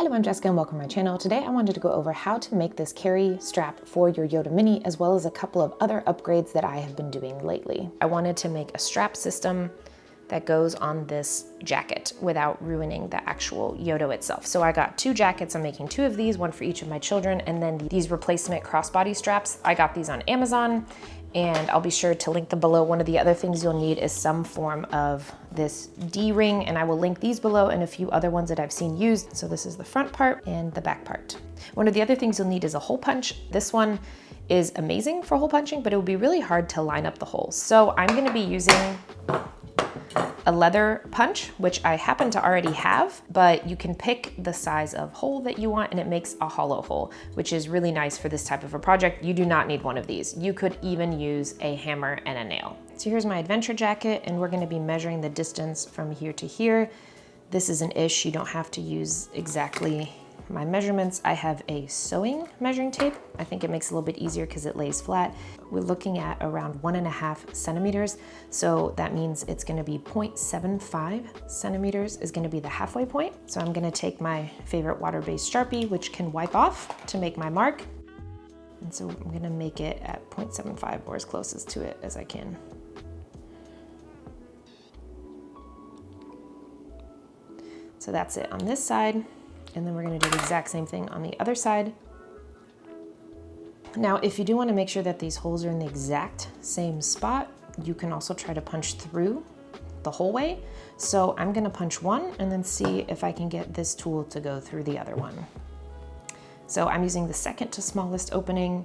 Hello, I'm Jessica and welcome to my channel. Today I wanted to go over how to make this carry strap for your Yoto Mini, as well as a couple of other upgrades that I have been doing lately. I wanted to make a strap system that goes on this jacket without ruining the actual Yoto itself. So I got two jackets. I'm making two of these, one for each of my children, and then these replacement crossbody straps. I got these on Amazon, and I'll be sure to link them below. One of the other things you'll need is some form of this D-ring, and I will link these below and a few other ones that I've seen used. So this is the front part and the back part. One of the other things you'll need is a hole punch. This one is amazing for hole punching, but it would be really hard to line up the holes. So I'm gonna be using a leather punch, which I happen to already have, but you can pick the size of hole that you want and it makes a hollow hole, which is really nice for this type of a project. You do not need one of these. You could even use a hammer and a nail. So here's my adventure jacket, and we're gonna be measuring the distance from here to here. This is an ish, you don't have to use exactly my measurements. I have a sewing measuring tape. I think it makes it a little bit easier because it lays flat. We're looking at around 1.5 centimeters. So that means it's gonna be 0.75 centimeters is gonna be the halfway point. So I'm gonna take my favorite water-based Sharpie, which can wipe off to make my mark. And so I'm gonna make it at 0.75 or as closest to it as I can. So that's it on this side. And then we're gonna do the exact same thing on the other side. Now, if you do wanna make sure that these holes are in the exact same spot, you can also try to punch through the whole way. So I'm gonna punch one and then see if I can get this tool to go through the other one. So I'm using the second to smallest opening.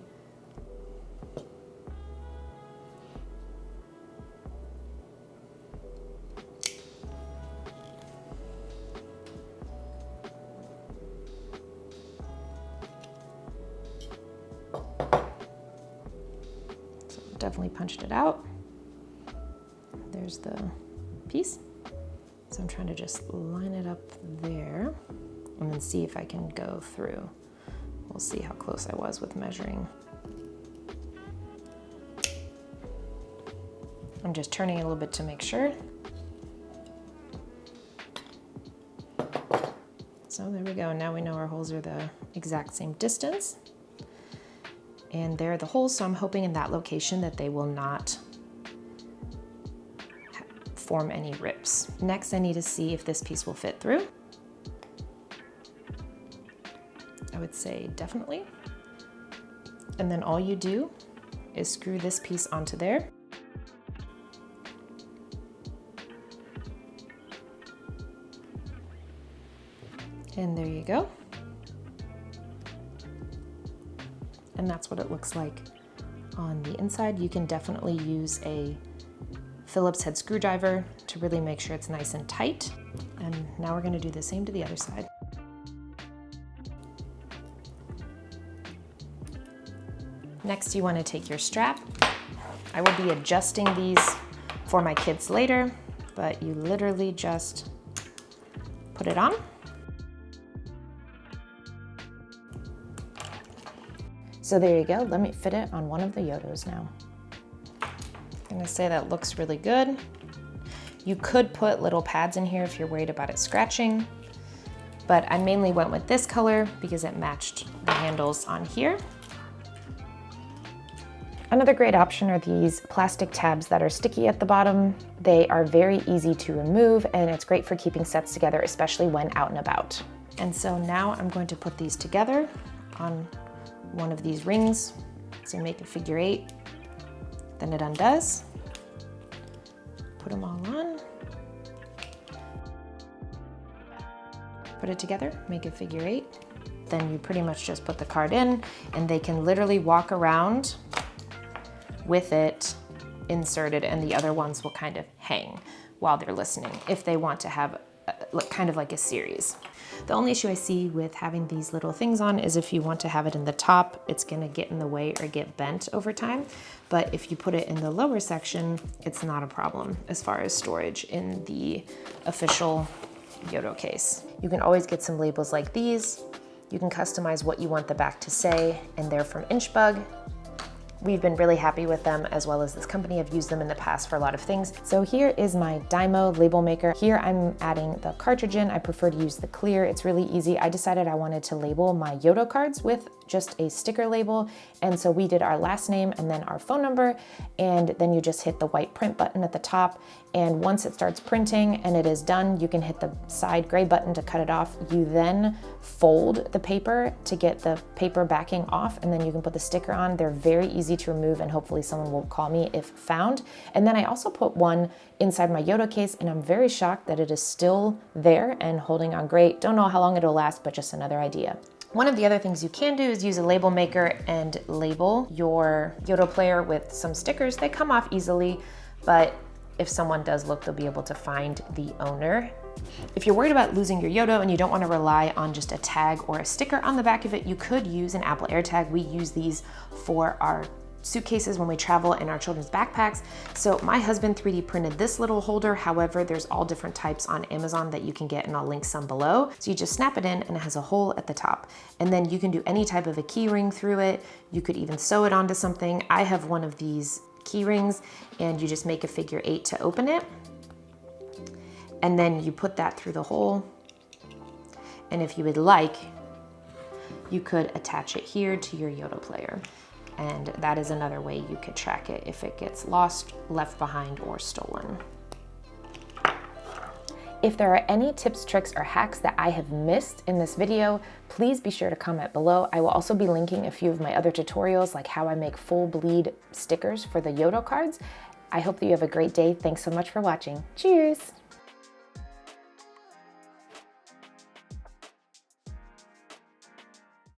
Definitely punched it out. There's the piece. So I'm trying to just line it up there and then see if I can go through. We'll see how close I was with measuring. I'm just turning it a little bit to make sure. So there we go. Now we know our holes are the exact same distance. And there are the holes, so I'm hoping in that location that they will not form any rips. Next, I need to see if this piece will fit through. I would say definitely. And then all you do is screw this piece onto there. And there you go. And that's what it looks like on the inside. You can definitely use a Phillips head screwdriver to really make sure it's nice and tight. And now we're gonna do the same to the other side. Next, you wanna take your strap. I will be adjusting these for my kids later, but you literally just put it on. So there you go, let me fit it on one of the Yotos now. I'm gonna say that looks really good. You could put little pads in here if you're worried about it scratching, but I mainly went with this color because it matched the handles on here. Another great option are these plastic tabs that are sticky at the bottom. They are very easy to remove, and it's great for keeping sets together, especially when out and about. And so now I'm going to put these together on one of these rings. So make a figure 8, then it undoes. Put them all on. Put it together, make a figure 8. Then you pretty much just put the card in, and they can literally walk around with it inserted, and the other ones will kind of hang while they're listening if they want to have kind of like a series. The only issue I see with having these little things on is if you want to have it in the top, it's gonna get in the way or get bent over time. But if you put it in the lower section, it's not a problem as far as storage in the official Yoto case. You can always get some labels like these. You can customize what you want the back to say, and they're from Inchbug. We've been really happy with them, as well as this company. I've used them in the past for a lot of things. So here is my Dymo label maker. Here I'm adding the cartridge in. I prefer to use the clear. It's really easy. I decided I wanted to label my Yoto cards with just a sticker label. And so we did our last name and then our phone number. And then you just hit the white print button at the top. And once it starts printing and it is done, you can hit the side gray button to cut it off. You then fold the paper to get the paper backing off, and then you can put the sticker on. They're very easy to remove, and hopefully someone will call me if found. And then I also put one inside my Yoto case, and I'm very shocked that it is still there and holding on great. Don't know how long it'll last, but just another idea. One of the other things you can do is use a label maker and label your Yoto player with some stickers. They come off easily, but if someone does look, they'll be able to find the owner. If you're worried about losing your Yoto and you don't want to rely on just a tag or a sticker on the back of it, you could use an Apple AirTag. We use these for our suitcases when we travel in our children's backpacks. So my husband 3D printed this little holder. However, there's all different types on Amazon that you can get, and I'll link some below. So you just snap it in and it has a hole at the top. And then you can do any type of a key ring through it. You could even sew it onto something. I have one of these key rings, and you just make a figure 8 to open it. And then you put that through the hole. And if you would like, you could attach it here to your Yoto player. And that is another way you could track it if it gets lost, left behind, or stolen. If there are any tips, tricks, or hacks that I have missed in this video, please be sure to comment below. I will also be linking a few of my other tutorials, like how I make full bleed stickers for the Yoto cards. I hope that you have a great day. Thanks so much for watching. Cheers!